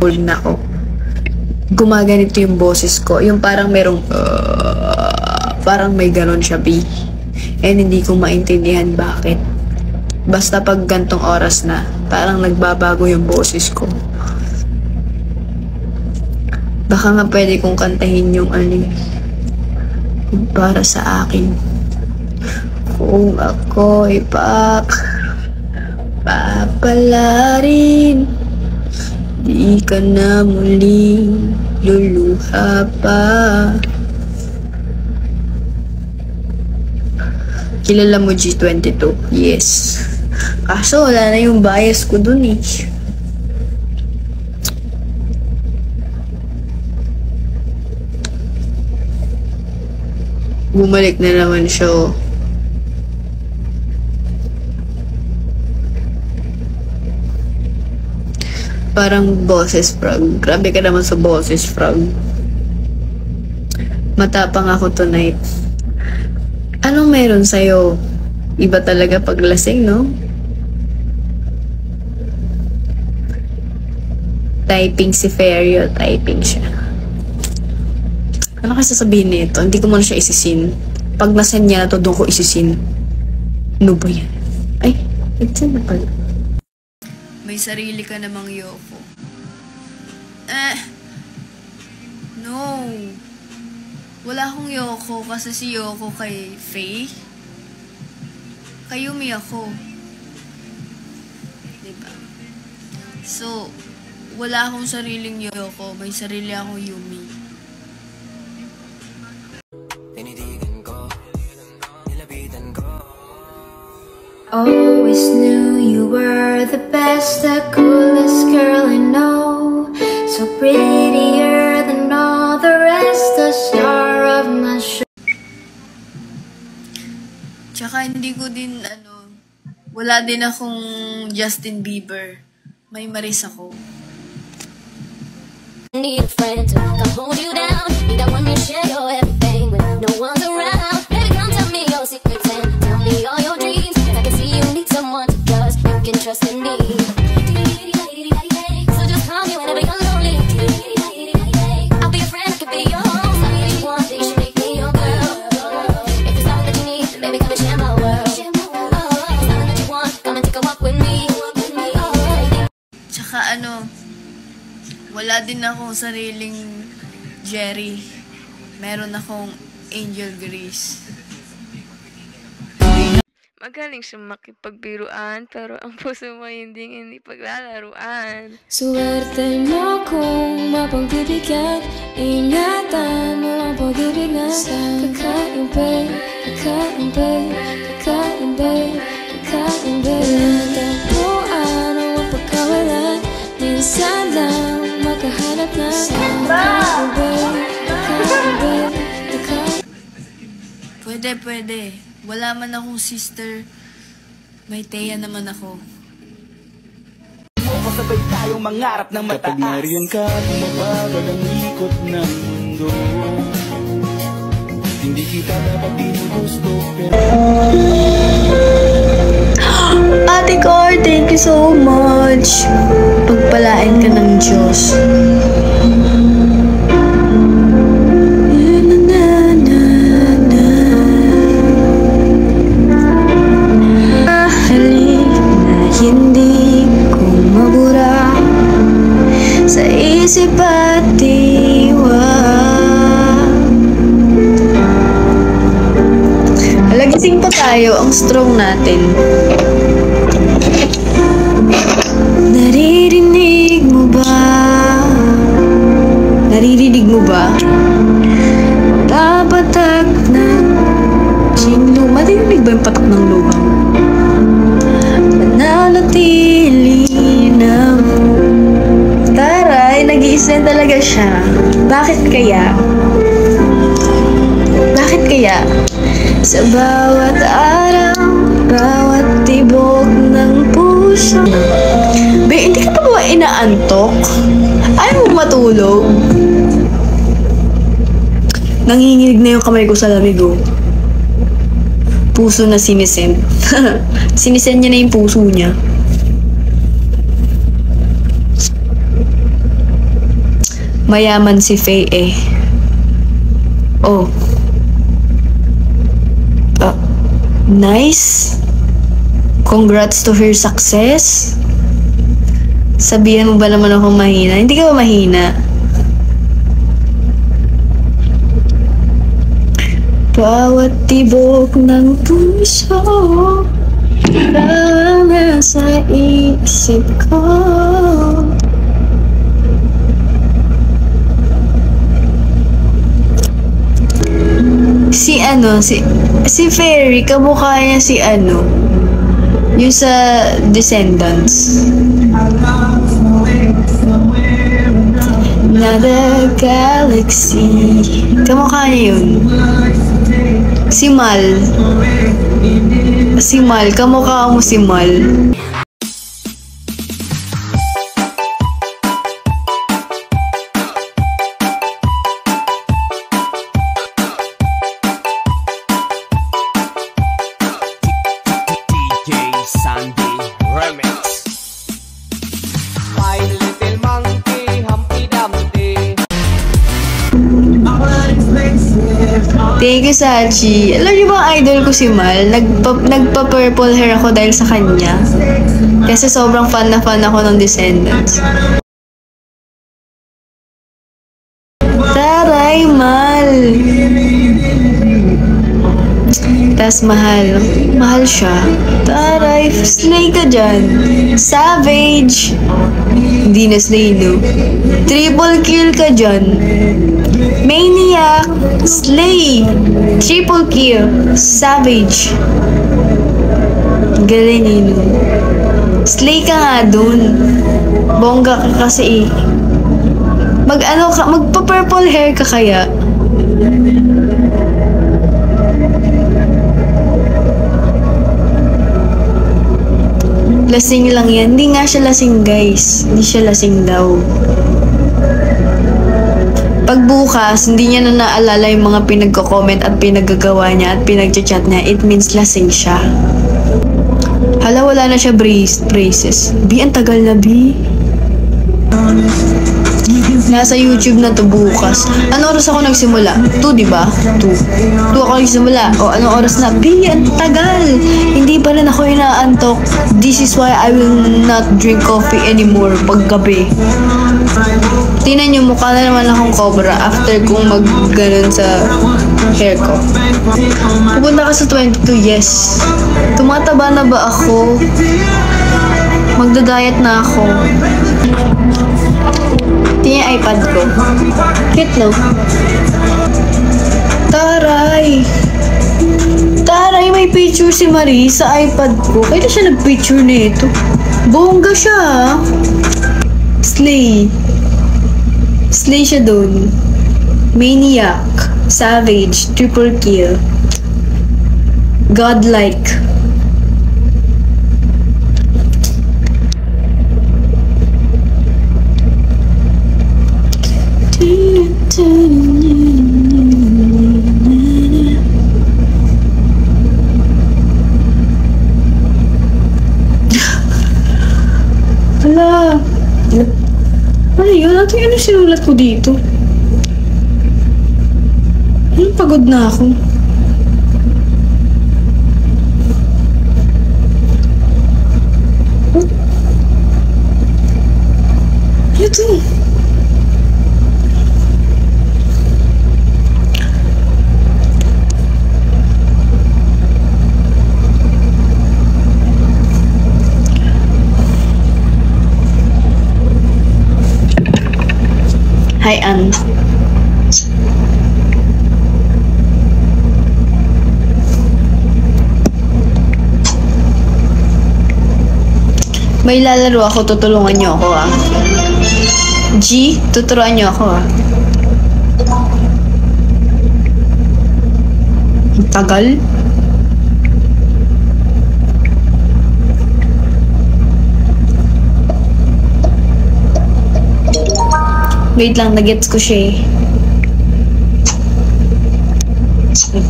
Nako. Gumaganito yung boses ko. Yung parang merong parang may ganon siya, B. And hindi ko maintindihan bakit. Basta pag gantong oras na, parang nagbabago yung boses ko. Baka nga pwede kong kantahin yung para sa akin. Kung ako'y papalarin, di ka na muling luluha pa. Kilala mo G22? Yes. Kaso wala na yung bias ko dun eh. Bumalik na naman siya. Parang boses frog. Grabe ka naman sa boses frog. Matapang ako tonight. Anong meron sa'yo? Iba talaga pag lasing, no? Typing si Ferio. Typing siya. Ano kasi sasabihin nito? Hindi ko muna siya isisin. Pag nasend niya na to, doon ko isisin. Ano ba yan? Ay, nag-send na pala. May sarili ka namang Yoko. No. Wala akong Yoko kasi si Yoko kay Faye. Kay Yumi ako. Diba? So, wala akong sariling Yoko. May sarili akong Yumi. Always knew you were the best, the coolest girl I know. So prettier than all the rest, the star of my show. Tsaka hindi ko din, wala din akong Justin Bieber. May Maris ako. Need a friend to hold you down. Need that one you share your everything when no one's around. Baby, come tell me your secrets and tell me all your dreams. I can see you need someone to trust. You can trust in me. So just call me whenever you're lonely. I'll be your friend, I can be your home. Tell me if you want, you should make me your girl. If it's all that you need, then baby, come and share my world. Something that you want, come and take a walk with me. Tsaka wala din akong sariling Jerry. Meron akong Angel Grace. Magaling siya makipagbiruan, pero ang puso mo hindi paglalaruan. Swerte mo kung mapagbibigyan, ingatan mo ang pag-ibig na kakaimbay, kakaimbay, kakaimbay, kakaimbay. Tagpuan o pagkawalan, minsan lang makahanap na kakaimbay, kakaimbay, kakaimbay. Pwede. Wala man akong sister, may Thea naman ako. Masabay tayong mangarap ng mataas. Kapag nariyan ka, bumabagal ang ikot ng mundo. Hindi kita dapat ginugusto, pero... Ate Cor, thank you so much. Pagpalain ka ng Diyos. Hindi ko mabura sa isip at diwa. Alagising pa tayo, ang strong natin. Naririnig mo ba? Naririnig mo ba? Papatak ng sinlo. Maririnig ba yung patak ng luha? Mananatili na. Taray, nag-iisa talaga siya. Bakit kaya? Bakit kaya? Sa bawat araw, bawat tibok ng puso. Be, hindi ka pa ba inaantok? Ayaw mo matulog? Nanginginig na yung kamay ko sa lamig, oh. Puso na sinisend. Sinisend niya na yung puso niya. Mayaman si Faye eh. Oh. Nice. Congrats to her success. Sabihan mo ba naman ako mahina? Hindi ka ba mahina? Bawat tibok ng puso parang nasa isip ko. Si Fairy, kamukha niya si yung sa Descendants. Another galaxy. Kamukha niya yun. Si Mal. Kamukha mo si Mal. DJ Sandy Remix. My little monkey, Humpty Dumpty. Thank you, Sachi. Alam niyo ba ang idol ko si Mal? Nagpa-purple hair ako dahil sa kanya. Kasi sobrang fan ako ng Descendants. Taray, Mal! Tas mahal. Mahal siya. Taray, slay ka dyan. Savage! Hindi na slay, no? Triple kill ka dyan. Maniac! Slay! Triple kill! Savage! Galing yun. Slay ka nga dun. Bongga ka kasi eh. Magpa-purple hair ka kaya. Lasing lang yan. Hindi nga siya lasing, guys. Hindi siya lasing daw. Pagbukas, hindi niya na naalala yung mga pinagko-comment at pinagagawa niya at pinag-chat niya. It means lasing siya. Hala, wala na siya braces. B, ang tagal na, B. Nasa YouTube na to bukas. Ano oras ako nagsimula? 2, di ba? 2 ako nagsimula. O, anong oras na? B, ang tagal! Hindi pa rin ako inaantok. This is why I will not drink coffee anymore pag gabi. Tingnan nyo, mukha na naman akong cobra after kong mag-ganon sa hair ko. Pupunta ka sa 22, yes. Tumataba na ba ako? Magda-diet na ako. Tingnan yung iPad ko. Cute, no? Taray! Taray, may picture si Marie sa iPad ko. Kaya siya nag-picture nito. Bongga siya, ah. Slay. Slay siya dun. Maniac. Savage. Triple kill. Godlike. Hala. Ano yun? Ano sinulat ko dito? Pagod na ako. Ano to? Hi, Ann. May lalaro ako, tutulungan niyo ako, ah. G, tuturuan niyo ako, ah. Ang tagal. Wait lang, nagets ko siya eh.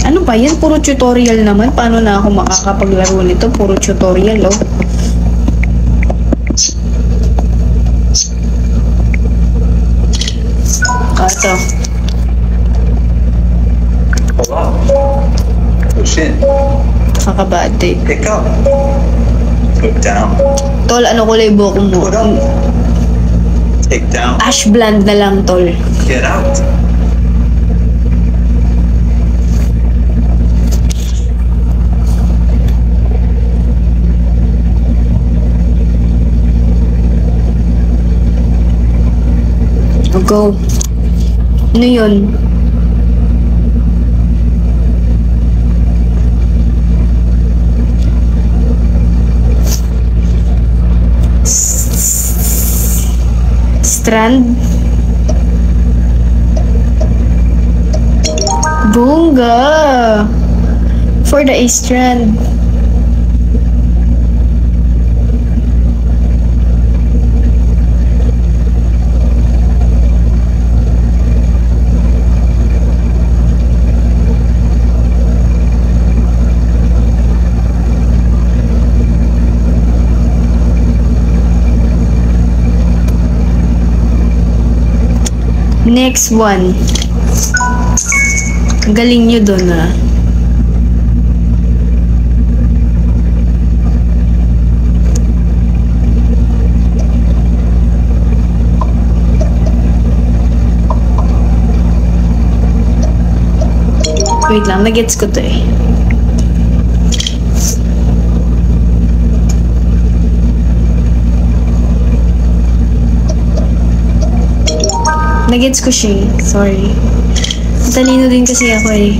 Ano ba yan? Puro tutorial naman. Paano na ako makakapaglaro nito? Puro tutorial, oh. to. Hold on. Push in. Kakabad trip. Pick up. Put down. Tol, ano kulay buhok mo? Put up. Take down. Ash blonde na lang, tol. Get out. Go. Ano yun? Strand? Bunga! For the A strand. Next one. Galing nyo dun, ah. Wait lang, nagets ko to eh. Nagets ko siya. Sorry. Talino din kasi ako eh.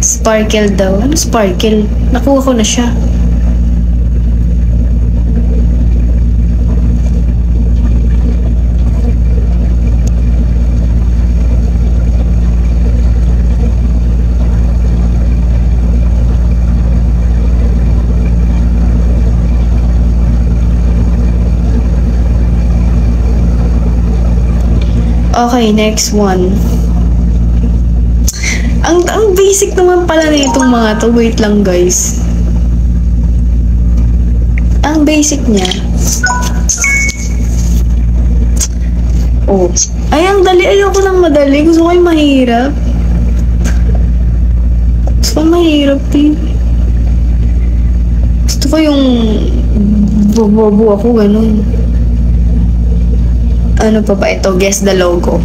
Sparkle daw. Ano sparkle? Nakuha ko na siya. Okay, next one. Ang basic naman pala na itong mga to. Wait lang, guys. Ang basic niya. Oh. Ay, ang dali. Ayoko ng madali. Gusto ko yung mahirap. Gusto ko mahirap eh. Gusto ko yung bobo ako, ganun. Ano pa ba ito? Guess the logo.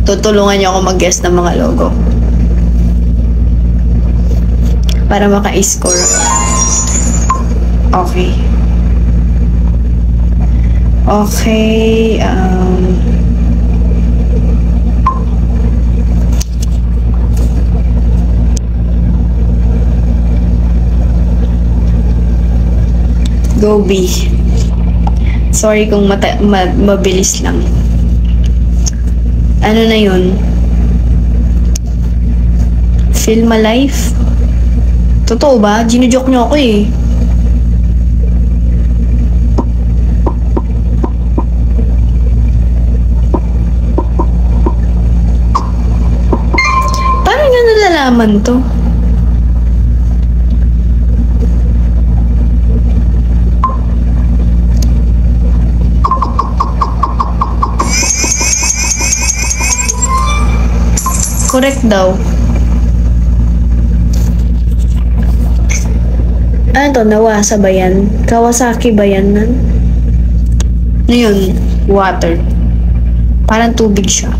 Tutulungan niyo ako mag-guess ng mga logo. Para maka-score. Okay. Okay. Go B. Sorry kung mabilis lang. Ano na yun? Feel my life? Totoo ba? Gino-joke nyo ako eh. Paano nyo nalalaman to? Correct daw. Ano to? Nawasa ba yan? Kawasaki ba yan? Ano yun? Water. Parang tubig siya.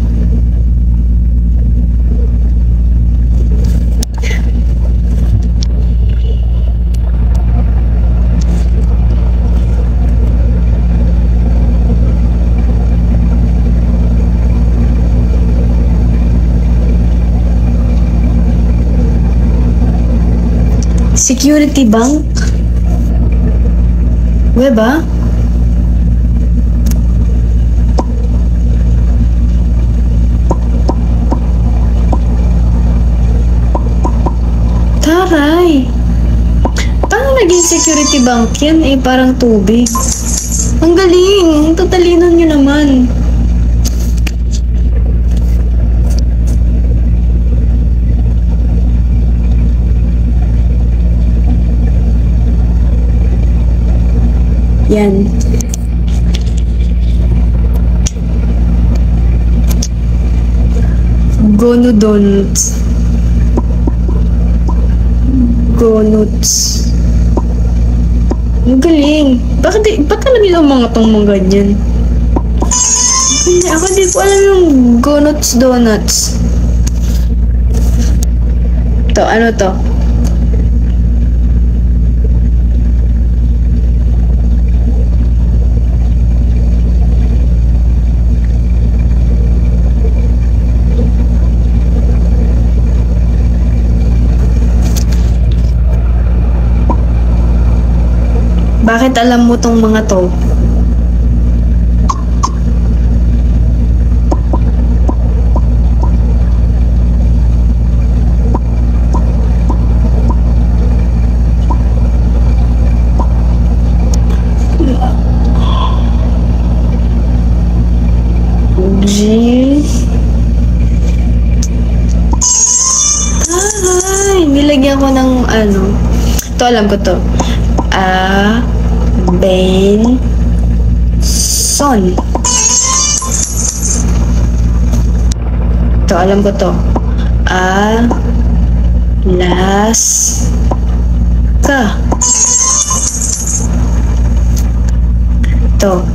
Security Bank? Ba? Taray! Paano naging security bank yan? Eh, parang tubig. Ang galing! Tatalinan nyo naman. Yan. Gono Donuts. Gonuts. Ang galing. Ba't alam nila mga tong mga ganyan? Hindi, ako di ko alam yung Gonuts Donuts. To, ano to? Bakit alam mo tong mga to? G. Ay, nilagyan ko ng ano. To, alam ko to. Benson. To, alam ko to. Alaska. To,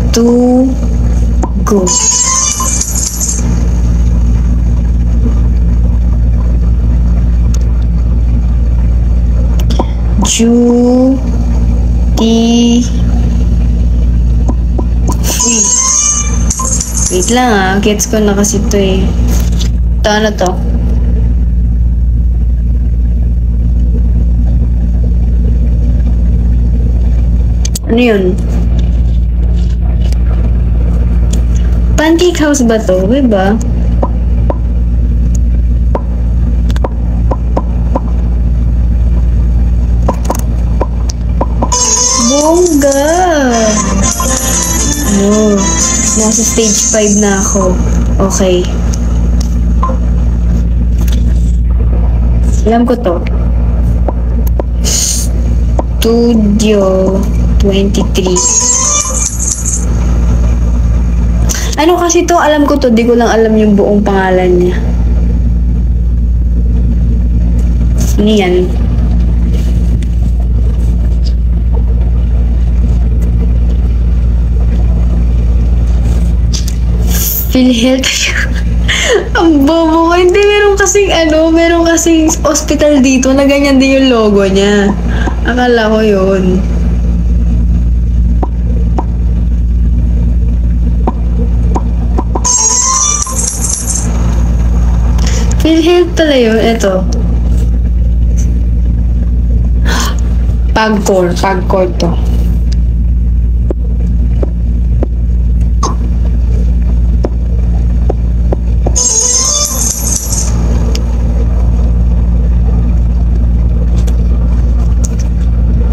go. Duty free. Wait lang gets ko na kasi to eh. Ito, ano to? Ano yun? Pancake house ba to? Diba? Bongga! Oh, nasa stage 5 na ako. Okay. Alam ko to. Studio 23. Ano kasi to? Alam ko to. Di ko lang alam yung buong pangalan niya. Ano yan? PhilHealth. Ang bobo ko. Hindi, meron kasing hospital dito na ganyan din yung logo niya. Akala ko yun. PhilHealth pala yun. Ito. Pagcor to.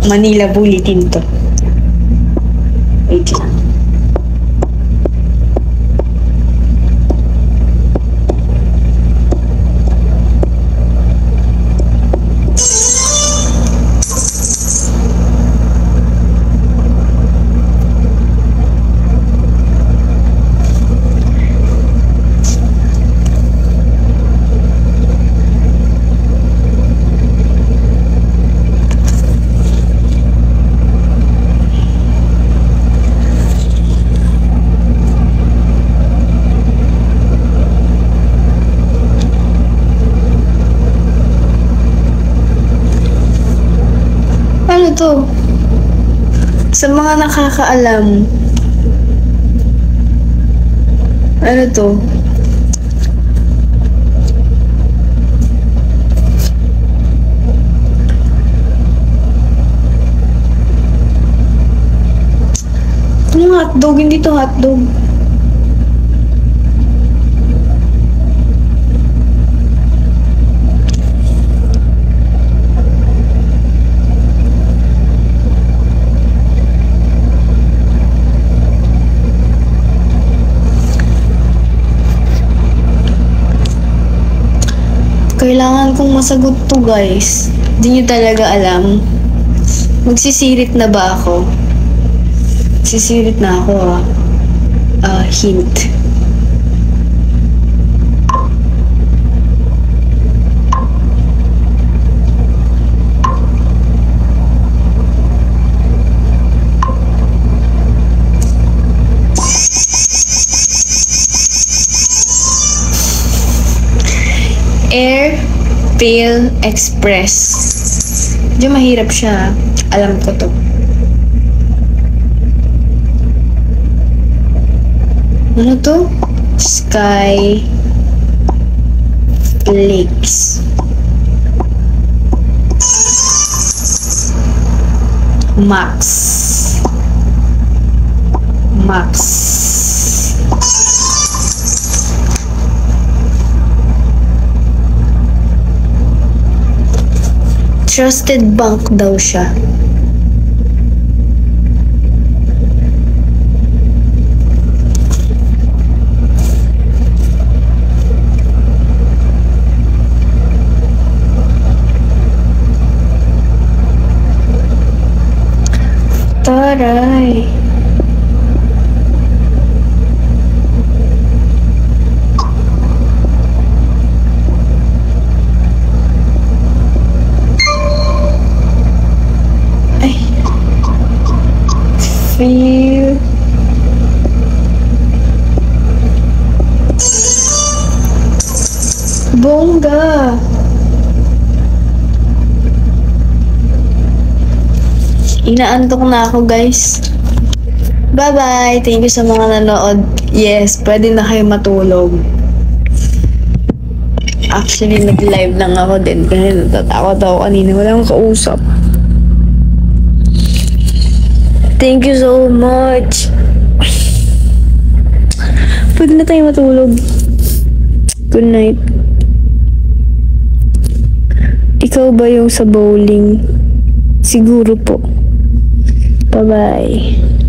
Manila Bulletin to. Wait lang. Ano to? Sa mga nakakaalam. Ano to? Anong hotdog? Hindi to hotdog. Kailangan kong masagot to, guys. Hindi nyo talaga alam. Magsisirit na ba ako? Magsisirit na ako, hint. Feel Express. Medyo mahirap siya. Alam ko to. Ano to? Sky Flakes. Max. Trusted bank daw siya. Taray. Ay. Feel. Bongga. Inaantok na ako, guys. Bye-bye. Thank you sa mga nanood. Yes, pwede na kayo matulog. Actually, nag-live lang ako din kasi natatakot ako kanina. Wala akong kausap. Thank you so much. Pwede na tayo matulog. Good night. Ikaw ba yung sa bowling? Siguro po. Bye-bye.